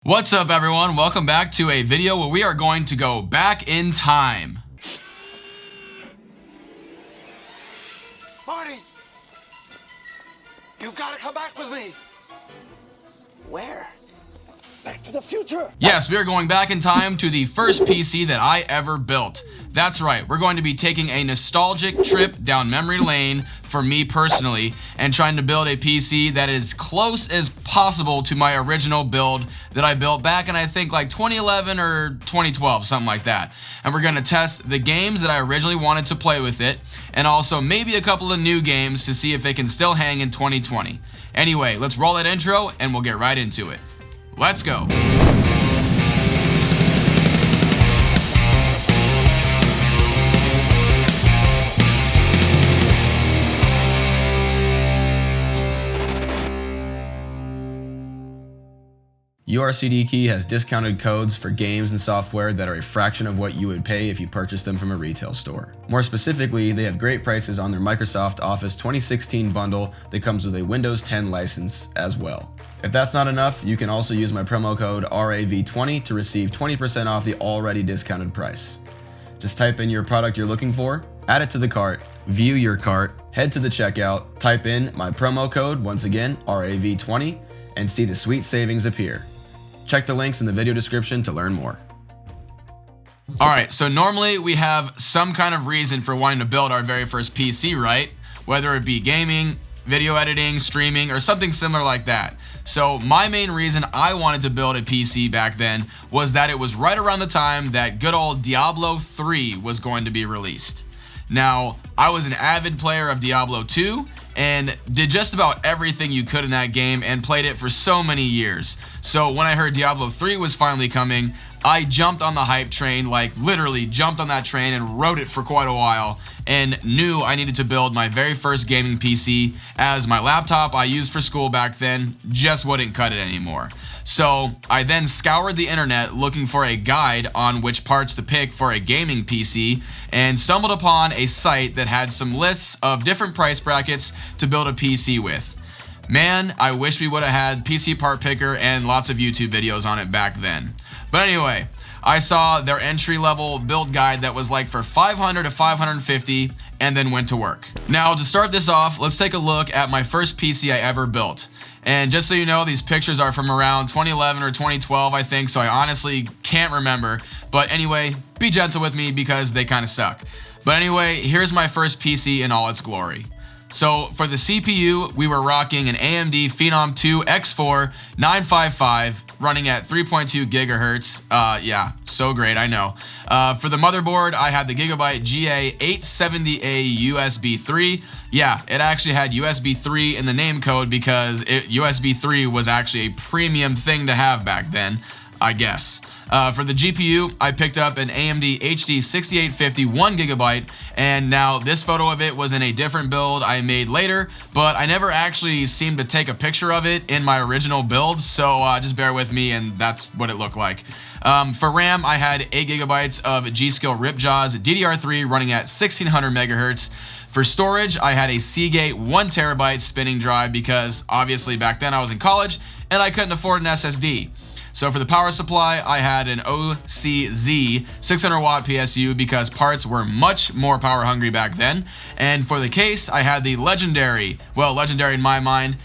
What's up everyone, welcome back to a video where we are going to go back in time. Marty! You've got to come back with me! Where? Back to the future! Yes, we are going back in time to the first PC that I ever built. That's right, we're going to be taking a nostalgic trip down memory lane for me personally and trying to build a PC that is close as possible to my original build that I built back in I think like 2011 or 2012, something like that. And we're going to test the games that I originally wanted to play with it and also maybe a couple of new games to see if it can still hang in 2020. Anyway, let's roll that intro and we'll get right into it. Let's go. URCD has discounted codes for games and software that are a fraction of what you would pay if you purchased them from a retail store. More specifically, they have great prices on their Microsoft Office 2016 bundle that comes with a Windows 10 license as well. If that's not enough, you can also use my promo code RAV20 to receive 20% off the already discounted price. Just type in your product you're looking for, add it to the cart, view your cart, head to the checkout, type in my promo code, once again RAV20, and see the sweet savings appear. Check the links in the video description to learn more. Alright, so normally we have some kind of reason for wanting to build our very first PC, right? Whether it be gaming, video editing, streaming, or something similar like that. So my main reason I wanted to build a PC back then was that it was right around the time that good old Diablo 3 was going to be released. Now, I was an avid player of Diablo 2 and did just about everything you could in that game and played it for so many years. So when I heard Diablo 3 was finally coming, I jumped on the hype train, like literally jumped on that train and rode it for quite a while and knew I needed to build my very first gaming PC as my laptop I used for school back then just wouldn't cut it anymore. So I then scoured the internet looking for a guide on which parts to pick for a gaming PC and stumbled upon a site that had some lists of different price brackets to build a PC with. Man, I wish we would have had PC Part Picker and lots of YouTube videos on it back then. But anyway, I saw their entry-level build guide that was like for $500 to $550 and then went to work. Now to start this off, let's take a look at my first PC I ever built. And just so you know, these pictures are from around 2011 or 2012, I think, so I honestly can't remember. But anyway, be gentle with me because they kind of suck. But anyway, here's my first PC in all its glory. So for the CPU, we were rocking an AMD Phenom 2 X4 955 running at 3.2 gigahertz. Yeah, so great, I know. For the motherboard, I had the Gigabyte GA870A USB 3. Yeah, it actually had USB 3 in the name code because USB 3 was actually a premium thing to have back then, I guess. For the GPU, I picked up an AMD HD 6850 1GB, and now this photo of it was in a different build I made later, but I never actually seemed to take a picture of it in my original build, so just bear with me and that's what it looked like. For RAM, I had 8GB of G.Skill Ripjaws DDR3 running at 1600 MHz. For storage, I had a Seagate 1TB spinning drive because obviously back then I was in college and I couldn't afford an SSD. So for the power supply, I had an OCZ 600 watt PSU because parts were much more power hungry back then. And for the case, I had the legendary in my mind,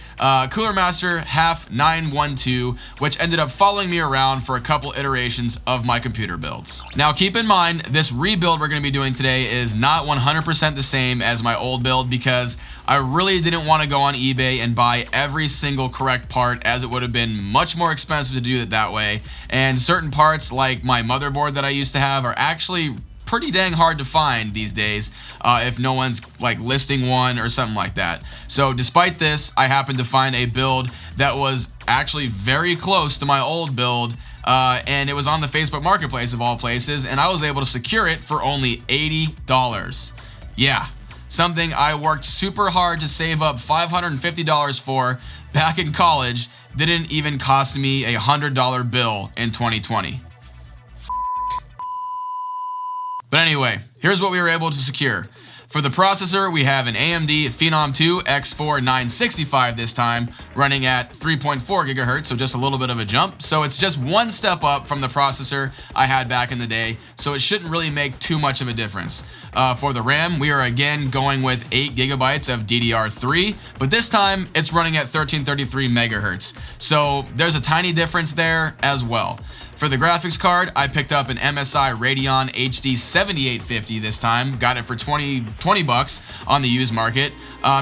Cooler Master HAF 912, which ended up following me around for a couple iterations of my computer builds. Now keep in mind, this rebuild we're going to be doing today is not 100% the same as my old build because I really didn't want to go on eBay and buy every single correct part as it would have been much more expensive to do it that way. And certain parts like my motherboard that I used to have are actually pretty dang hard to find these days if no one's like listing one or something like that. So despite this, I happened to find a build that was actually very close to my old build and it was on the Facebook Marketplace of all places, and I was able to secure it for only $80. Yeah. Something I worked super hard to save up $550 for back in college didn't even cost me a $100 bill in 2020. But anyway, here's what we were able to secure. For the processor, we have an AMD Phenom 2 X4 965 this time, running at 3.4 gigahertz, so just a little bit of a jump. So it's just one step up from the processor I had back in the day, so it shouldn't really make too much of a difference. For the RAM, we are again going with 8 gigabytes of DDR3, but this time it's running at 1333 megahertz. So there's a tiny difference there as well. For the graphics card, I picked up an MSI Radeon HD 7850 this time. Got it for 20 bucks on the used market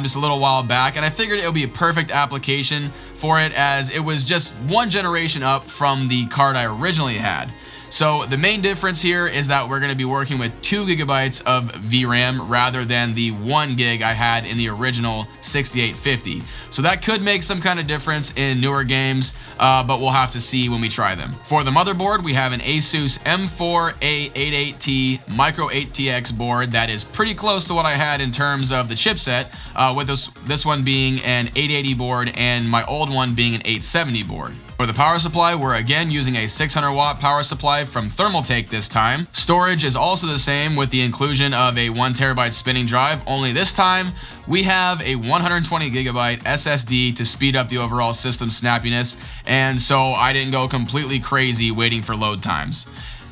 just a little while back, and I figured it would be a perfect application for it as it was just one generation up from the card I originally had. So the main difference here is that we're going to be working with 2 gigabytes of VRAM rather than the 1 gig I had in the original 6850. So that could make some kind of difference in newer games, but we'll have to see when we try them. For the motherboard, we have an Asus M4A88T Micro 8TX board that is pretty close to what I had in terms of the chipset, with this one being an 880 board and my old one being an 870 board. For the power supply, we're again using a 600 watt power supply from Thermaltake this time. Storage is also the same with the inclusion of a 1 terabyte spinning drive, only this time we have a 120 gigabyte SSD to speed up the overall system snappiness, and so I didn't go completely crazy waiting for load times.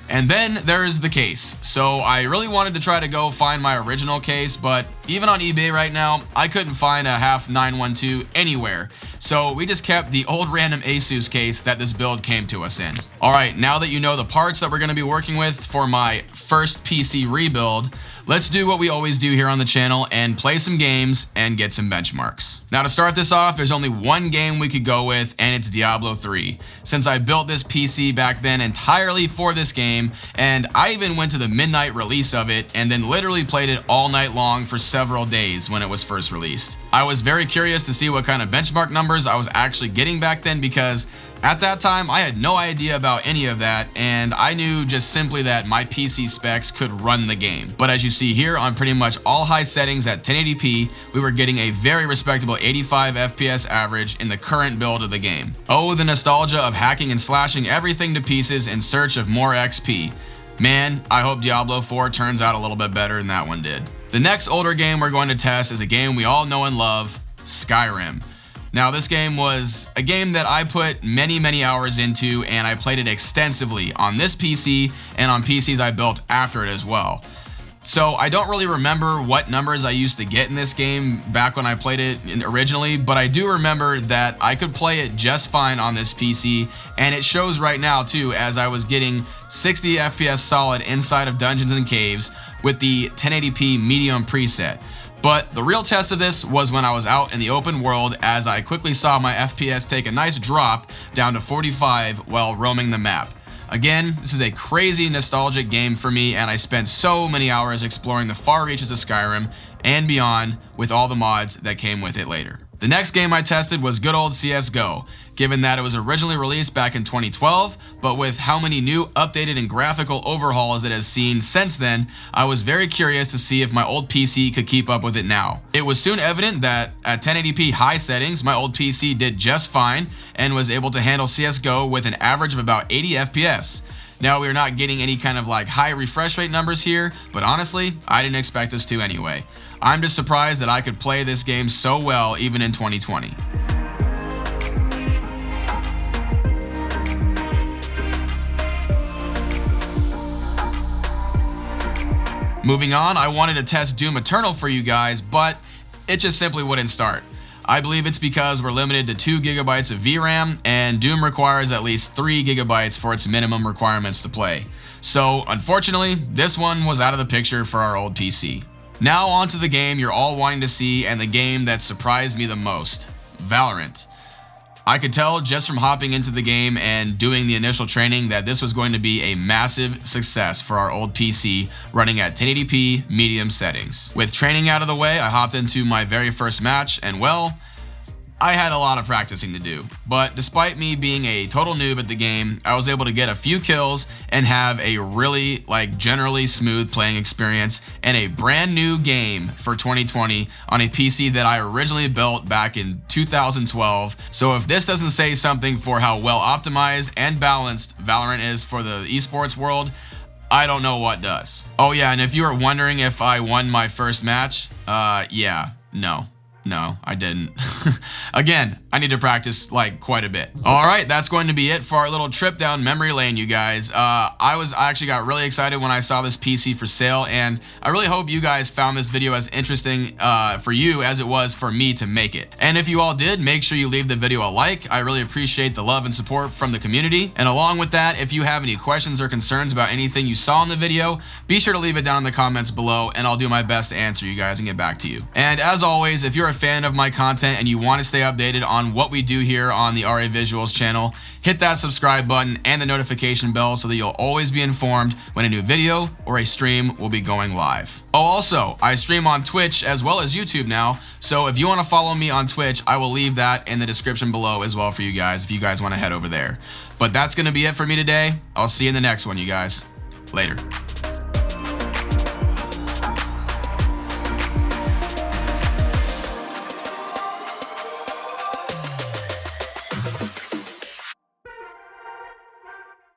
And then there's the case. So I really wanted to try to go find my original case, but even on eBay right now, I couldn't find a half 912 anywhere. So we just kept the old random Asus case that this build came to us in. All right, now that you know the parts that we're gonna be working with for my first PC rebuild, let's do what we always do here on the channel and play some games and get some benchmarks. Now to start this off, there's only one game we could go with, and it's Diablo 3. Since I built this PC back then entirely for this game, and I even went to the midnight release of it and then literally played it all night long for several days when it was first released. I was very curious to see what kind of benchmark numbers I was actually getting back then, because at that time, I had no idea about any of that, and I knew just simply that my PC specs could run the game. But as you see here, on pretty much all high settings at 1080p, we were getting a very respectable 85 FPS average in the current build of the game. Oh, the nostalgia of hacking and slashing everything to pieces in search of more XP. Man, I hope Diablo 4 turns out a little bit better than that one did. The next older game we're going to test is a game we all know and love, Skyrim. Now, this game was a game that I put many hours into, and I played it extensively on this PC and on PCs I built after it as well. So I don't really remember what numbers I used to get in this game back when I played it originally, but I do remember that I could play it just fine on this PC, and it shows right now too, as I was getting 60 FPS solid inside of dungeons and caves with the 1080p medium preset. But the real test of this was when I was out in the open world, as I quickly saw my FPS take a nice drop down to 45 while roaming the map. Again, this is a crazy nostalgic game for me, and I spent so many hours exploring the far reaches of Skyrim and beyond with all the mods that came with it later. The next game I tested was good old CSGO, given that it was originally released back in 2012, but with how many new updated and graphical overhauls it has seen since then, I was very curious to see if my old PC could keep up with it now. It was soon evident that at 1080p high settings, my old PC did just fine and was able to handle CSGO with an average of about 80 FPS. Now, we're not getting any kind of like high refresh rate numbers here, but honestly, I didn't expect us to anyway. I'm just surprised that I could play this game so well even in 2020. Moving on, I wanted to test Doom Eternal for you guys, but it just simply wouldn't start. I believe it's because we're limited to 2 gigabytes of VRAM, and Doom requires at least 3 gigabytes for its minimum requirements to play. So unfortunately, this one was out of the picture for our old PC. Now on to the game you're all wanting to see, and the game that surprised me the most, Valorant. I could tell just from hopping into the game and doing the initial training that this was going to be a massive success for our old PC running at 1080p medium settings. With training out of the way, I hopped into my very first match, and well, I had a lot of practicing to do, but despite me being a total noob at the game, I was able to get a few kills and have a really generally smooth playing experience and a brand new game for 2020 on a PC that I originally built back in 2012. So if this doesn't say something for how well optimized and balanced Valorant is for the esports world, I don't know what does. Oh yeah, and if you were wondering if I won my first match, yeah, no, I didn't. Again, I need to practice like quite a bit. All right, that's going to be it for our little trip down memory lane, you guys. I actually got really excited when I saw this PC for sale, and I really hope you guys found this video as interesting for you as it was for me to make it. And if you all did, make sure you leave the video a like. I really appreciate the love and support from the community. And along with that, if you have any questions or concerns about anything you saw in the video, be sure to leave it down in the comments below, and I'll do my best to answer you guys and get back to you. And as always, if you're a fan of my content and you want to stay updated on what we do here on the RA Visuals channel, hit that subscribe button and the notification bell so that you'll always be informed when a new video or a stream will be going live. Oh, also, I stream on Twitch as well as YouTube now, so if you want to follow me on Twitch, I will leave that in the description below as well for you guys if you guys want to head over there. But that's going to be it for me today. I'll see you in the next one, you guys. Later.